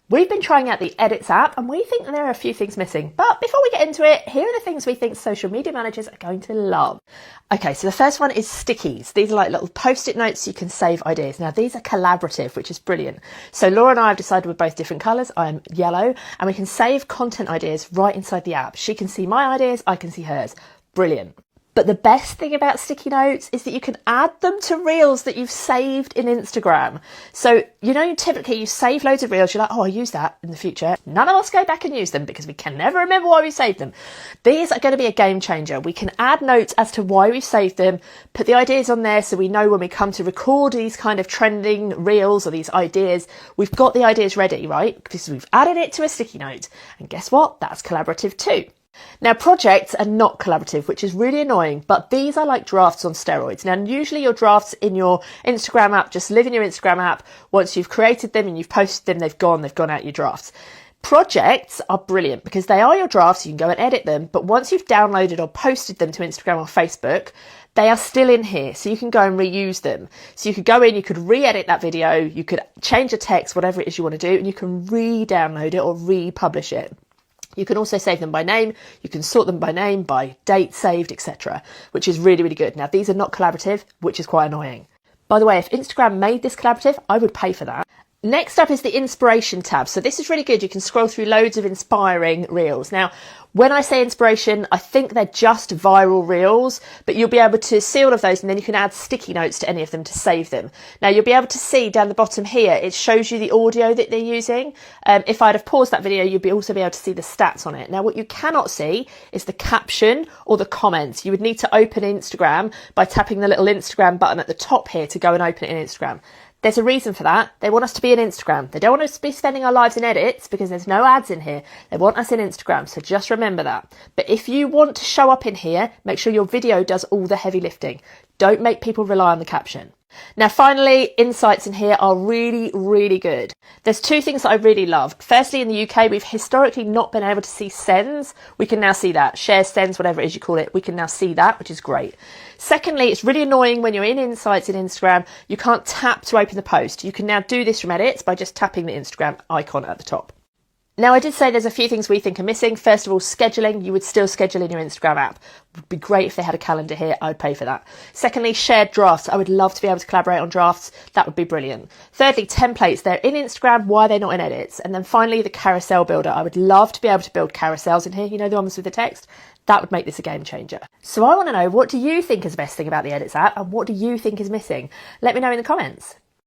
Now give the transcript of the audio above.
We've been trying out the Edits app and we think there are a few things missing. But before we get into it, here are the things we think social media managers are going to love. Okay, so the first one is stickies. These are like little post-it notes you can save ideas. Now these are collaborative, which is brilliant. So Laura and I have decided we're both different colours. I'm yellow and we can save content ideas right inside the app. She can see my ideas, I can see hers. Brilliant. But the best thing about sticky notes is that you can add them to reels that you've saved in Instagram. So, typically you save loads of reels, you're like, oh, I'll use that in the future. None of us go back and use them because we can never remember why we saved them. These are going to be a game changer. We can add notes as to why we saved them, put the ideas on there so we know when we come to record these kind of trending reels or these ideas, we've got the ideas ready, right? Because we've added it to a sticky note. And guess what? That's collaborative too. Now, projects are not collaborative, which is really annoying, but these are like drafts on steroids. Now, usually your drafts in your Instagram app just live in your Instagram app. Once you've created them and you've posted them, they've gone out your drafts. Projects are brilliant because they are your drafts. You can go and edit them, but once you've downloaded or posted them to Instagram or Facebook, they are still in here, so you can go and reuse them. So you could go in, you could re-edit that video, you could change the text, whatever it is you want to do, and you can re-download it or republish it. You can also save them by name, you can sort them by name, by date saved, etc., which is really, really good. Now, these are not collaborative, which is quite annoying. By the way, if Instagram made this collaborative, I would pay for that. Next up is the inspiration tab. So this is really good. You can scroll through loads of inspiring reels. Now, when I say inspiration, I think they're just viral reels, but you'll be able to see all of those and then you can add sticky notes to any of them to save them. Now, you'll be able to see down the bottom here, it shows you the audio that they're using. If I'd have paused that video, you'd also be able to see the stats on it. Now, what you cannot see is the caption or the comments. You would need to open Instagram by tapping the little Instagram button at the top here to go and open it in Instagram. There's a reason for that. They want us to be in Instagram. They don't want us to be spending our lives in edits because there's no ads in here. They want us in Instagram, so just remember that. But if you want to show up in here, make sure your video does all the heavy lifting. Don't make people rely on the caption. Now, finally, insights in here are really, really good. There's two things that I really love. Firstly, in the UK, we've historically not been able to see sends. We can now see that. Shares, sends, whatever it is you call it. We can now see that, which is great. Secondly, it's really annoying when you're in Insights in Instagram, you can't tap to open the post. You can now do this from Edits by just tapping the Instagram icon at the top. Now, I did say there's a few things we think are missing. First of all, scheduling. You would still schedule in your Instagram app. It would be great if they had a calendar here. I would pay for that. Secondly, shared drafts. I would love to be able to collaborate on drafts. That would be brilliant. Thirdly, templates. They're in Instagram. Why are they not in Edits? And then finally, the carousel builder. I would love to be able to build carousels in here. You know, the ones with the text. That would make this a game changer. So I want to know, what do you think is the best thing about the Edits app? And what do you think is missing? Let me know in the comments.